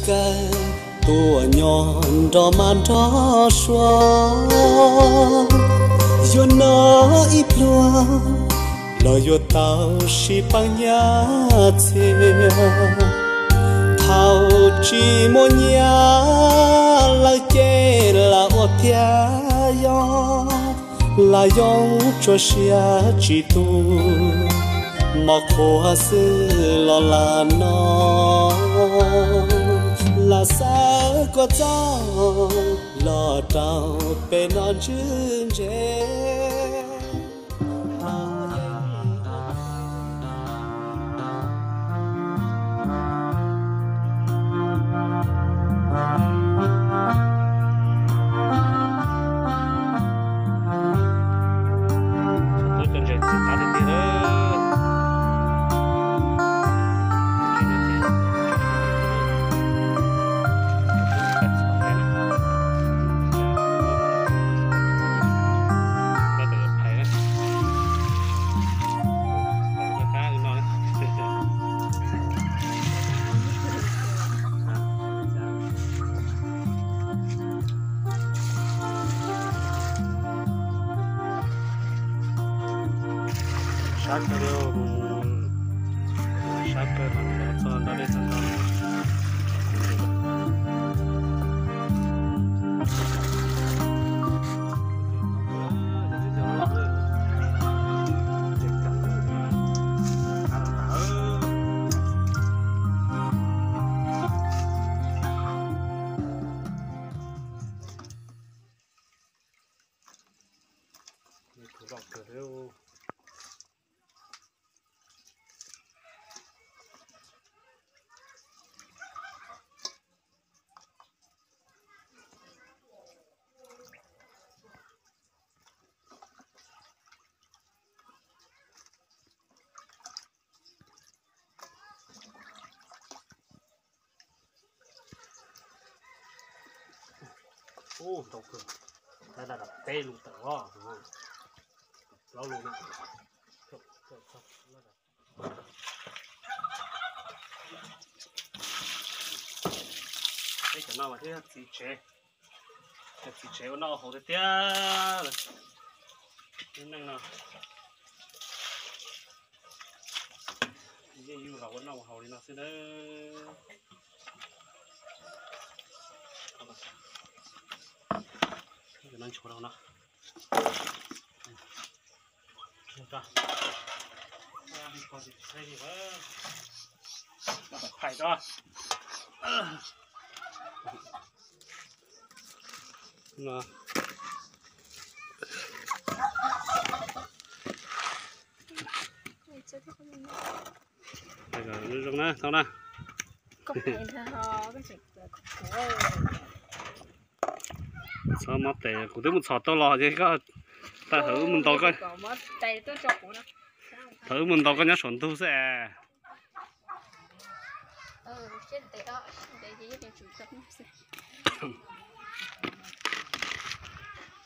ca tua nhon đỏ man đỏ xóa yo nó ít lúa lo yo tao si bằng nhà chia thao chỉ một nhà là chê là ô tia yo là yo cho xia chỉ tu mà khó xử lo là nó là sao có gió lo trao bên non chừng chế sát cái điều sát cái nó cho nó để sang đó ô đâu cơ đây là tê luôn tờ đó lâu luôn nè đây cái nào mà thế chỉ chế nó hổ thế nên nào như yêu hổ nó hổ đi nó sẽ đó cái này chỗ đâu nè chúng ta đi coi gì thấy gì vậy phải đó nè đây là nước trong đó, xong nè. Cốc này là cái gì? Sao mà tệ, cũng thấy một sọt to lò chứ có, ta thử mình to coi. Thử mình to coi nhá chuẩn tu sẽ. Trên tệ đó, để gì để chủ tập sẽ.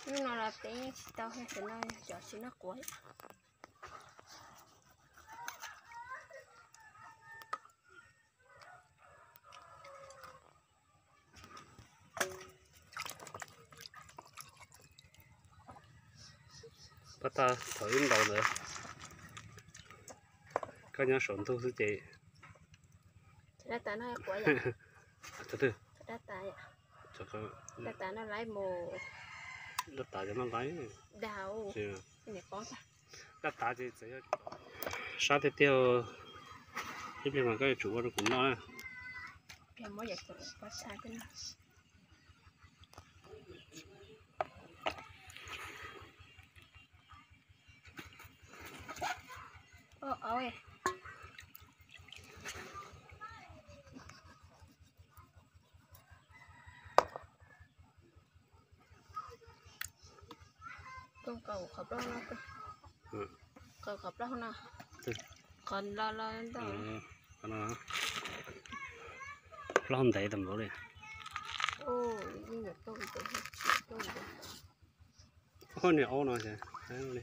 Nhưng nó là tệ nhưng tao hay sẽ nói cho xin nó cuối. Bắt ta thử đầu nữa. Có nhá chuẩn tu sẽ chị. Đã ta nó cuối vậy. Từ từ. Đã ta vậy. Cho có. Đã ta nó lấy mồ. Đã ta cho nó lấy. Đào. Chị. Cái này có ta. Đã ta thì sẽ sát tiếp theo. Tiếp theo mà cái chủ nó cũng nói. Cái mới vậy rồi, bắt sai cái nào. Ôi. Con cầu khập đó nó cơ. Cầu khập đó nó. Còn lo đó. Còn nó. Lo không thấy tầm đó đi. Ô, như vậy tôi. Ôi này ô nó sẽ. Đấy đi.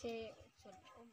xe chuẩn ôm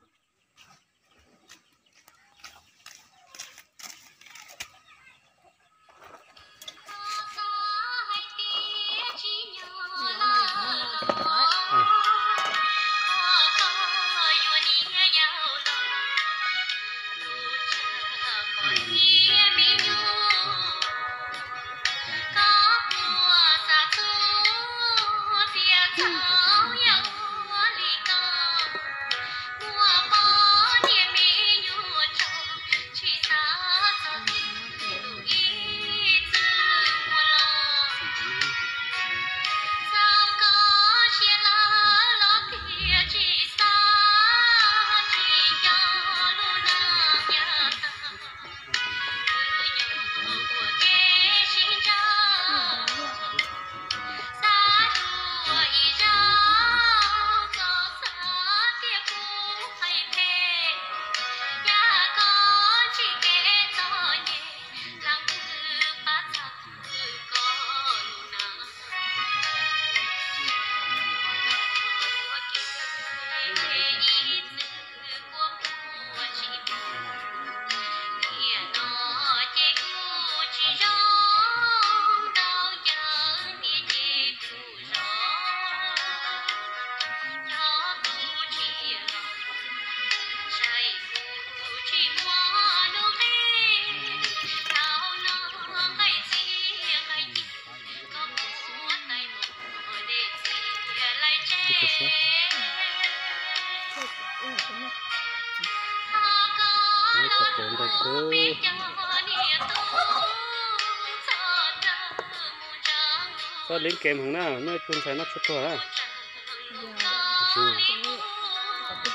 có lính kèm hàng nào nơi tuần sai nó chút thôi á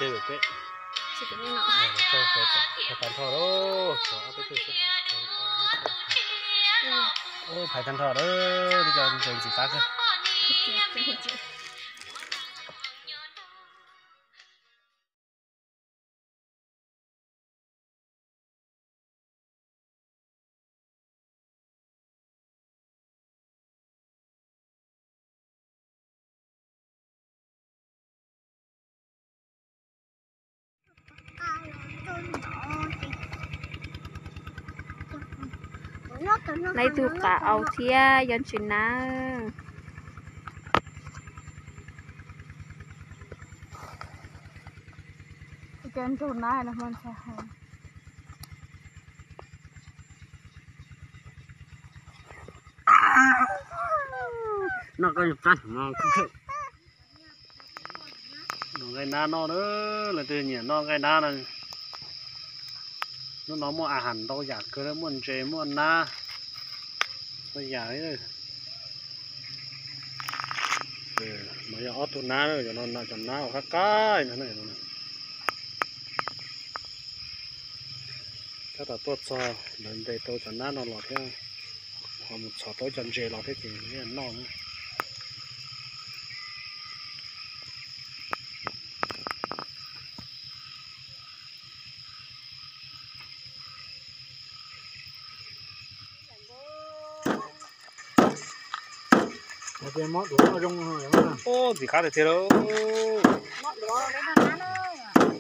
chơi được đấy cho phải tàn thọ đó ô phải tàn thọ đó đi cho mình chỉ tác thôi này từ cả áo thia dân chuyển na dân từ na là mình sẽ nó có chút nó không nó cái na nó nữa là từ nhỉ nó cái na này nó mua à hẳn đâu giả cơ nó muốn chế muốn na bây giờ ấy rồi mà giờ ót na rồi cho nó chọn na ở khác cái nữa này các tao tốt cho lần đây tôi chọn na nó lọt theo hoặc một số tôi chọn chế lọt thế thì nó nữa cái mót đủ nó rung rồi mà. Ô gì khác được thế đâu.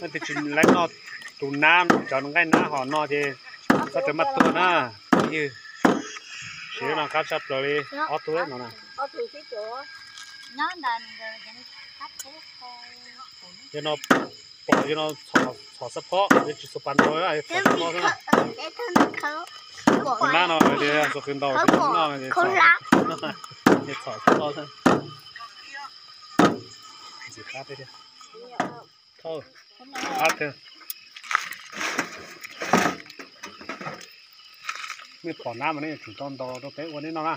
Nó thì chỉ lấy nó tụ nam cho nó cái ná họ nó thì có thể mất tụ na như chỉ nó cắt sắp rồi đi ót túi nó nè. Cho nó bỏ cho nó thọ sắp khó để chỉ số pan thôi ai thọ sắp khó thôi. Còn ná nó thì số khinh đầu thì nó thì thì thọ sắp khó thôi. Gì khác thế thôi hát thôi mấy con nam mà này chúng con to to té qua đến nó ra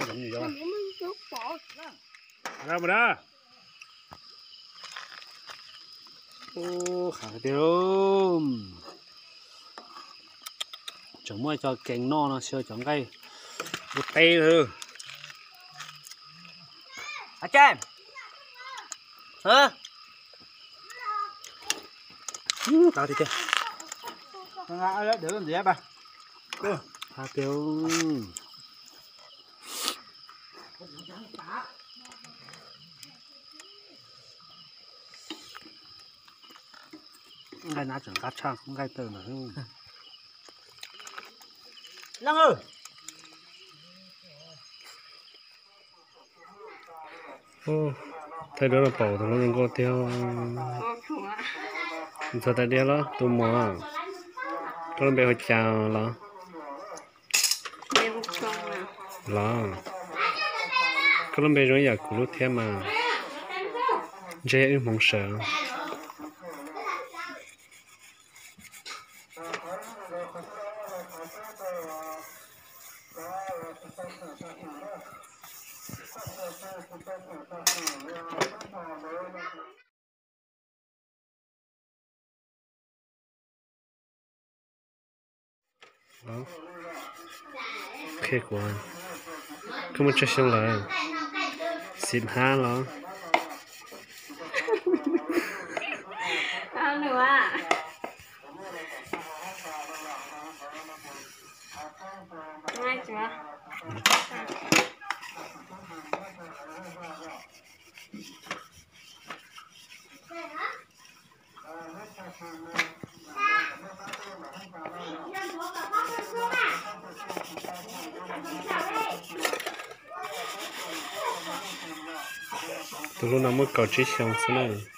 cái gì vậy ra mà ra ô khá tiêu chồng mua cho cành nó sơ chồng cây một tay thôi à cha hả tao thì chưa ngã đấy để làm gì bà hạt tiêu ngay nát chẳng cắt chăng không ngay từ nữa Năng ơi ô thấy đó là bảo thằng nó đừng có theo sao tại đây đó tôi mò tôi bây giờ chào là là cái bây giờ giờ cũng lúc thêm mà dễ mong sợ đó ok quá không có chơi lại 15แล้วเอาหนูอ่ะง่ายจ้ะตัวนู้นน้ำมันเก่าจีช่างซะหน่อย